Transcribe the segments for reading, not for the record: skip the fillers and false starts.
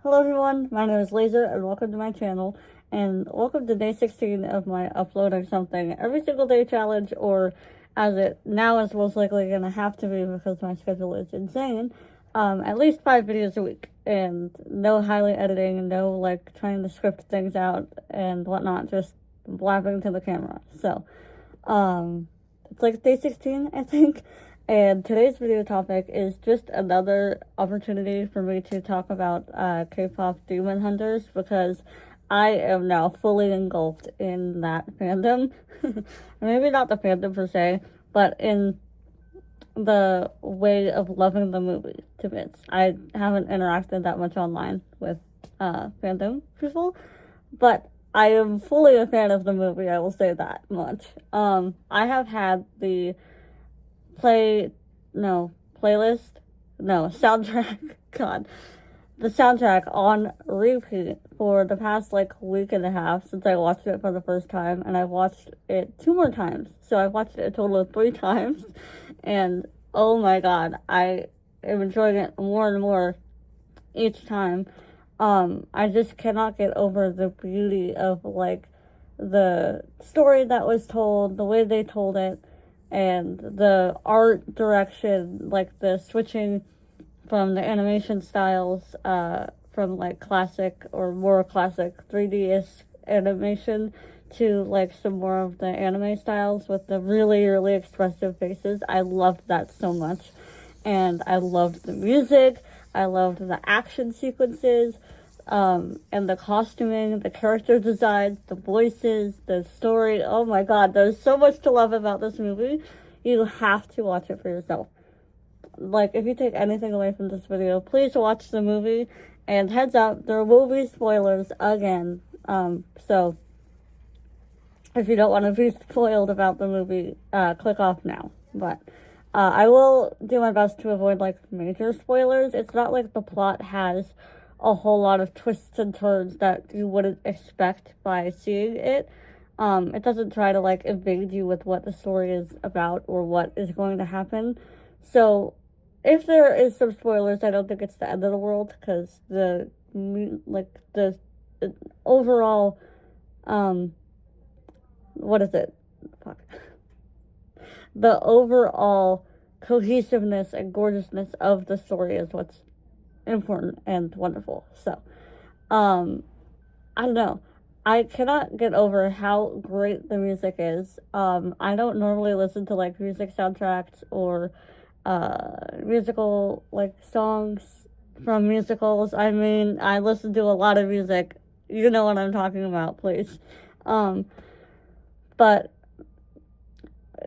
Hello everyone, my name is Laser and welcome to my channel, and welcome to day 16 of my uploading something every single day challenge, or as it now is most likely going to have to be because my schedule is insane, at least 5 videos a week, and no highly editing, no like trying to script things out and whatnot, just blabbing to the camera. So, it's like day 16, I think. And today's video topic is just another opportunity for me to talk about K-pop Demon Hunters, because I am now fully engulfed in that fandom. Maybe not the fandom per se, but in the way of loving the movie to bits. I haven't interacted that much online with fandom people, but I am fully a fan of the movie, I will say that much. I have had the soundtrack, God, the soundtrack on repeat for the past like week and a half since I watched it for the first time, and I've watched it 2 more times, so I've watched it a total of 3 times, and oh my god, I am enjoying it more and more each time. I just cannot get over the beauty of like the story that was told, the way they told it, and the art direction, like the switching from the animation styles, from like classic or more classic 3D-ish animation to like some more of the anime styles with the really, really expressive faces. I loved that so much. And I loved the music, I loved the action sequences, and the costuming, the character designs, the voices, the story. Oh my god, there's so much to love about this movie. You have to watch it for yourself. Like, if you take anything away from this video, please watch the movie. And heads up, there will be spoilers again. So if you don't want to be spoiled about the movie, click off now. But I will do my best to avoid like major spoilers. It's not like the plot has a whole lot of twists and turns that you wouldn't expect by seeing it. It doesn't try to like evade you with what the story is about or what is going to happen. So if there is some spoilers, I don't think it's the end of the world, because the overall what is it? Fuck. The overall cohesiveness and gorgeousness of the story is what's important and wonderful. So, I don't know. I cannot get over how great the music is. I don't normally listen to like music soundtracks or musical like songs from musicals. I mean, I listen to a lot of music. You know what I'm talking about, please. But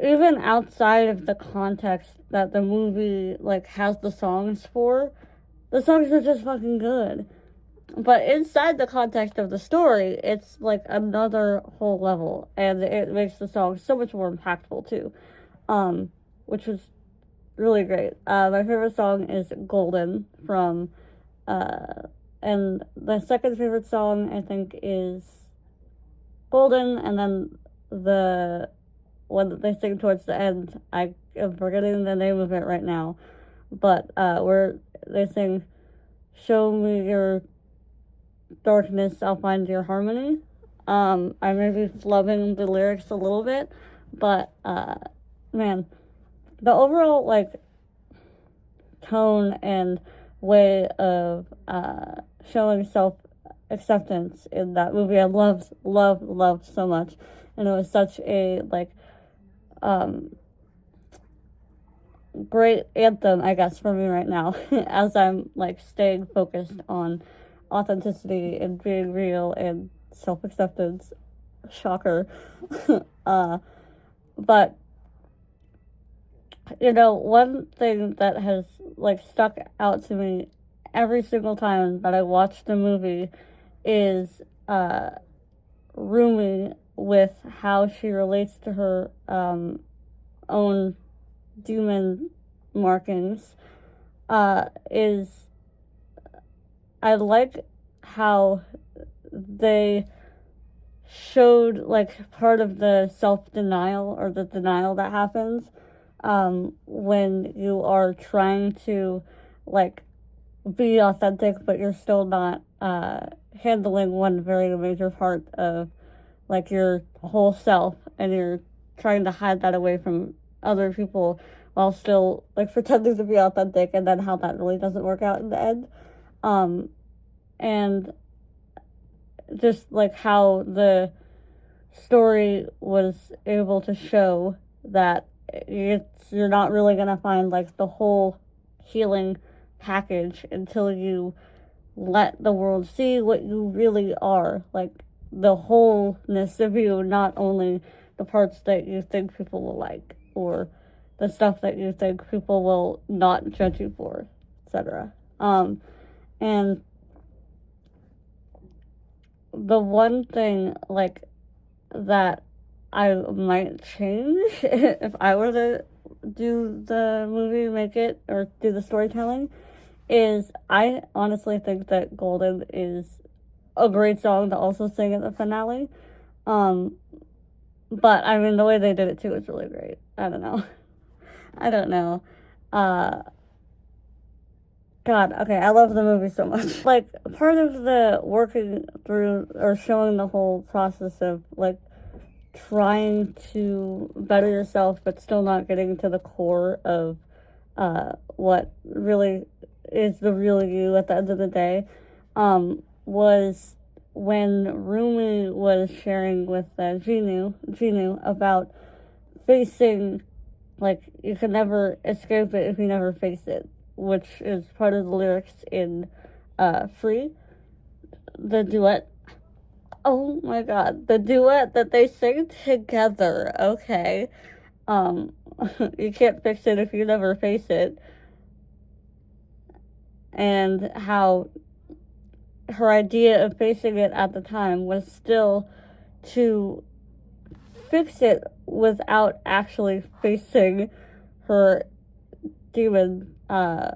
even outside of the context that the movie like has the songs for, the songs are just fucking good. But inside the context of the story, it's like another whole level, and it makes the song so much more impactful too, which was really great. My favorite song is Golden from, and the second favorite song I think is Golden, and then the one that they sing towards the end, I am forgetting the name of it right now, but where they sing, "Show me your darkness, I'll find your harmony." I may be flubbing the lyrics a little bit, but man, the overall like tone and way of showing self-acceptance in that movie, I loved so much. And it was such a like great anthem, I guess, for me right now, as I'm like staying focused on authenticity and being real and self-acceptance. Shocker. But you know, one thing that has like stuck out to me every single time that I watch the movie is Rumi, with how she relates to her own demon markings. Is I like how they showed like part of the self-denial or the denial that happens when you are trying to like be authentic, but you're still not handling one very major part of, like, your whole self, and you're trying to hide that away from other people while still, like, pretending to be authentic, and then how that really doesn't work out in the end. And just, like, how the story was able to show that you're not really gonna find, like, the whole healing package until you let the world see what you really are, like, the wholeness of you, not only the parts that you think people will like, or the stuff that you think people will not judge you for, etc. And the one thing, like, that I might change if I were to do the movie, make it, or do the storytelling, is I honestly think that Golden is a great song to also sing at the finale. But I mean, the way they did it too is really great. I don't know. God, okay, I love the movie so much. Like, part of the working through or showing the whole process of, like, trying to better yourself but still not getting to the core of what really is the real you at the end of the day, was when Rumi was sharing with Genu about facing, like, you can never escape it if you never face it, which is part of the lyrics in Free, the duet. Oh my god, the duet that they sing together, okay. You can't fix it if you never face it. And how her idea of facing it at the time was still to fix it without actually facing her demon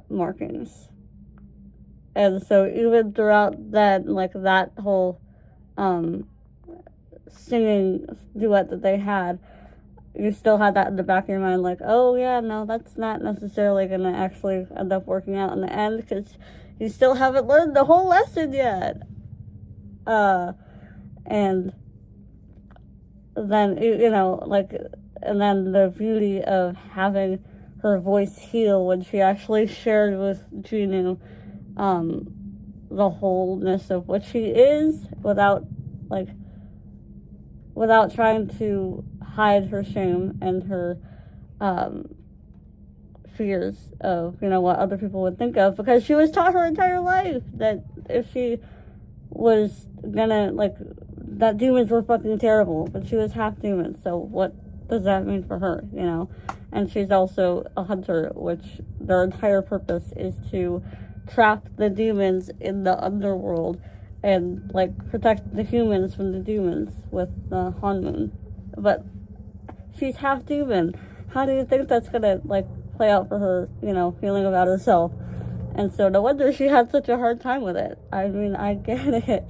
markings. And so even throughout that, like, that whole singing duet that they had, you still had that in the back of your mind, like, oh yeah, no, that's not necessarily gonna actually end up working out in the end, because you still haven't learned the whole lesson yet. And then, you know, like, and then the beauty of having her voice heal when she actually shared with Genu the wholeness of what she is, without trying to hide her shame and her fears of, you know, what other people would think of, because she was taught her entire life that if she was gonna, like, that demons were fucking terrible, but she was half demon, so what does that mean for her, you know? And she's also a hunter, which their entire purpose is to trap the demons in the underworld and, like, protect the humans from the demons with the Hanmoon. But she's half demon. How do you think that's gonna, like, play out for her, you know, feeling about herself? And so no wonder she had such a hard time with it. I mean, I get it.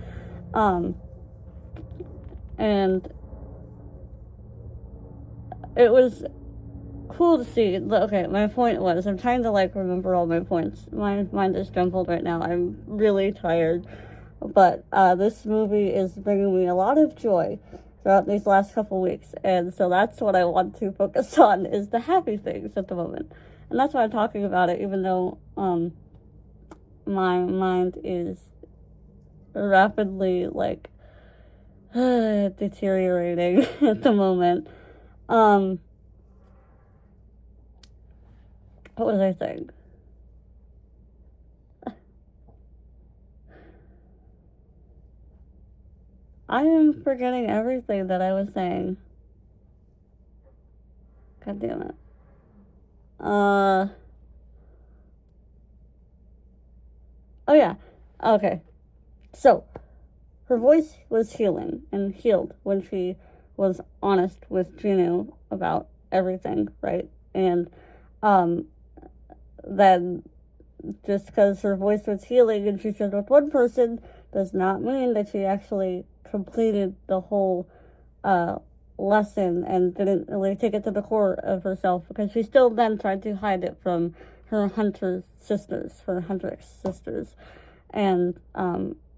And it was cool to see. Okay, my point was, I'm trying to, like, remember all my points. My mind is jumbled right now. I'm really tired. But this movie is bringing me a lot of joy throughout these last couple weeks. And so that's what I want to focus on, is the happy things at the moment. And that's why I'm talking about it, even though my mind is rapidly, like, deteriorating at the moment. What was I saying? I am forgetting everything that I was saying. God damn it. Oh yeah. Okay. So, her voice was healing and healed when she was honest with Genu about everything, right? And then just because her voice was healing and she shared with one person does not mean that she actually completed the whole lesson and didn't really take it to the core of herself, because she still then tried to hide it from her huntress sisters. And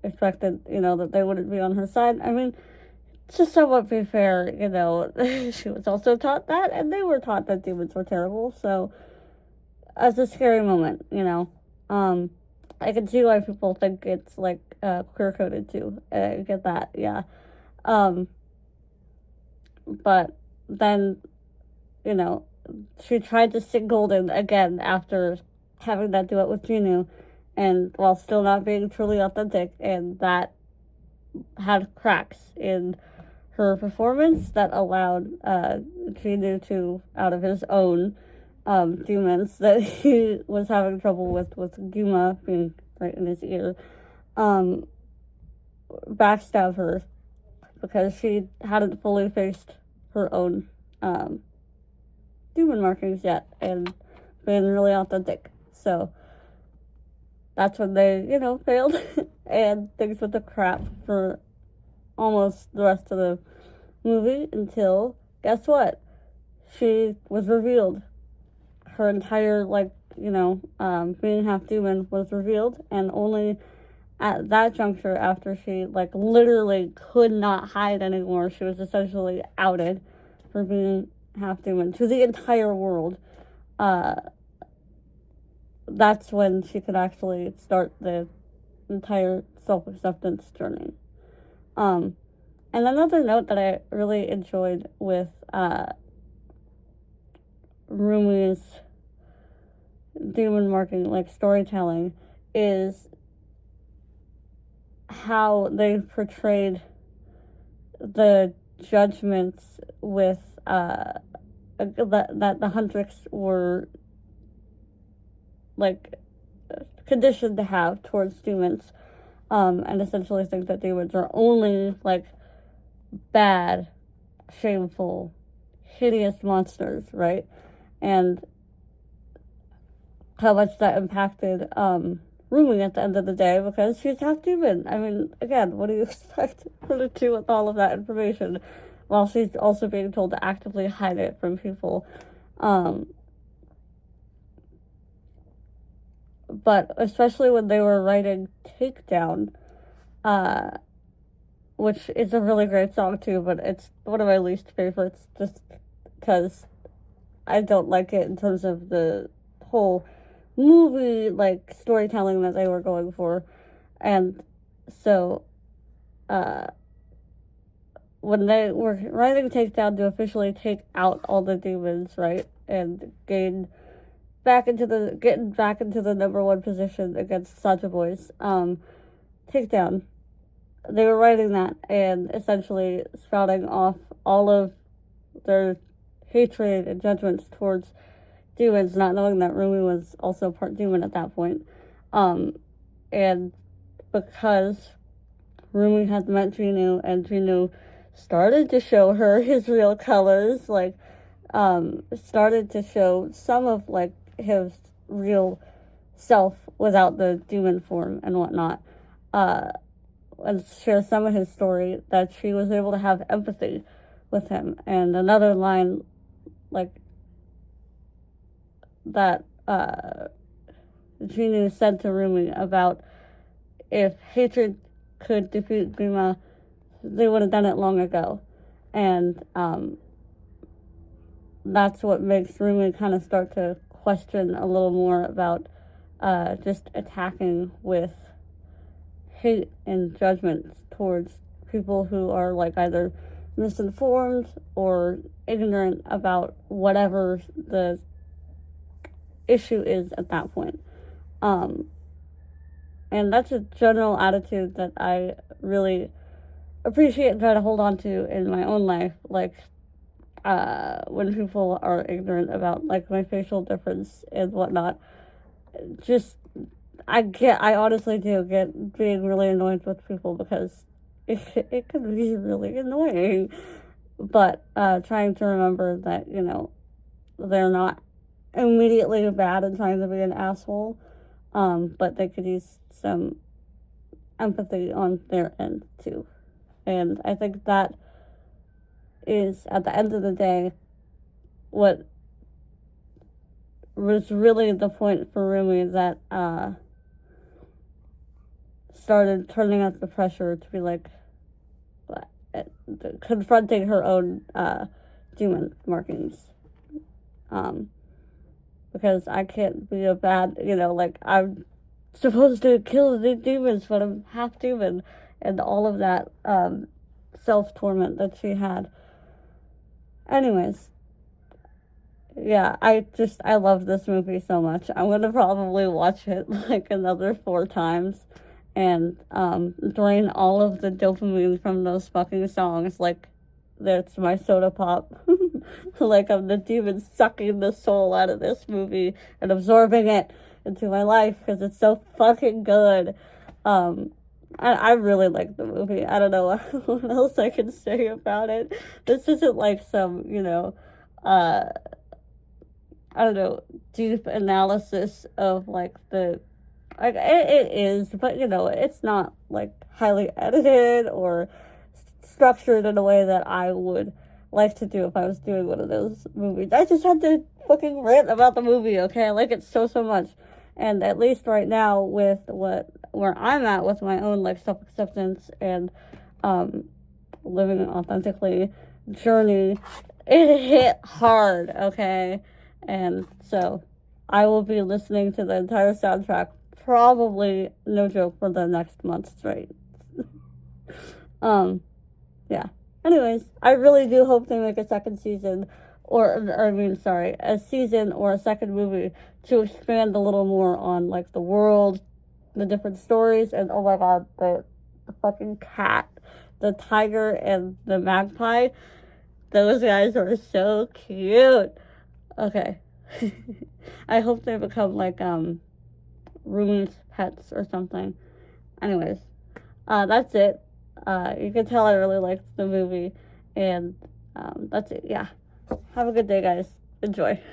expected, that they wouldn't be on her side. I mean, to somewhat be fair, she was also taught that, and they were taught that demons were terrible, so it's a scary moment, I can see why people think it's, like, queer-coded, too. I get that, yeah. But then, she tried to sing Golden again after having that duet with Juno, and while still not being truly authentic, and that had cracks in her performance that allowed Juno to, out of his own demons that he was having trouble with Guma being right in his ear, backstab her because she hadn't fully faced her own demon markings yet and been really authentic. So that's when they, failed and things went to crap for almost the rest of the movie until, guess what? She was revealed. Her entire, being half demon was revealed, and only at that juncture, after she, literally could not hide anymore, she was essentially outed for being half demon to the entire world. That's when she could actually start the entire self-acceptance journey. And another note that I really enjoyed with Rumi's demon marking, storytelling, is how they portrayed the judgments with that the Huntrix were conditioned to have towards demons, and essentially think that demons are only bad, shameful, hideous monsters, right? And how much that impacted Rumi at the end of the day, because she's half demon. I mean, again, what do you expect her to do with all of that information while she's also being told to actively hide it from people? But especially when they were writing Takedown, which is a really great song too, but it's one of my least favorites just because I don't like it in terms of the whole movie, storytelling that they were going for. And so, when they were writing Takedown to officially take out all the demons, right, and getting back into the number one position against Sacha Boys, Takedown, they were writing that and essentially spouting off all of their hatred and judgments towards demons, not knowing that Rumi was also part demon at that point. And because Rumi had met Juno and Juno started to show her his real colors, started to show some of his real self without the demon form and whatnot, and share some of his story, that she was able to have empathy with him. And another line that Juno said to Rumi about if hatred could defeat Grima, they would have done it long ago. And that's what makes Rumi kind of start to question a little more about just attacking with hate and judgment towards people who are either misinformed or ignorant about whatever the issue is at that point. And that's a general attitude that I really appreciate and try to hold on to in my own life. When people are ignorant about my facial difference and whatnot, I honestly do get being really annoyed with people because it can be really annoying. But trying to remember that, they're not immediately bad and trying to be an asshole, but they could use some empathy on their end too. And I think that is, at the end of the day, what was really the point for Rumi, that started turning up the pressure to be like, confronting her own demon markings. Because I can't be a bad, like, I'm supposed to kill the demons, but I'm half demon, and all of that self-torment that she had. Anyways, yeah, I love this movie so much. I'm gonna probably watch it like another 4 times and drain all of the dopamine from those fucking songs. Like, that's my soda pop. Like, I'm the demon sucking the soul out of this movie and absorbing it into my life because it's so fucking good. I really like the movie. I don't know what else I can say about it. This isn't like some, I don't know, deep analysis of like it is, but it's not like highly edited or structured in a way that I would like to do if I was doing one of those movies. I just had to fucking rant about the movie, okay? I like it so much. And at least right now with where I'm at with my own like self-acceptance and living authentically journey, it hit hard, okay? And so I will be listening to the entire soundtrack, probably, no joke, for the next month straight. Yeah. Anyways, I really do hope they make a second season, a season or a second movie to expand a little more on like the world, the different stories, and oh my god, the fucking cat, the tiger and the magpie, those guys are so cute. Okay. I hope they become like roommates, pets or something. Anyways, that's it. You can tell I really liked the movie, and that's it. Yeah. Have a good day, guys. Enjoy.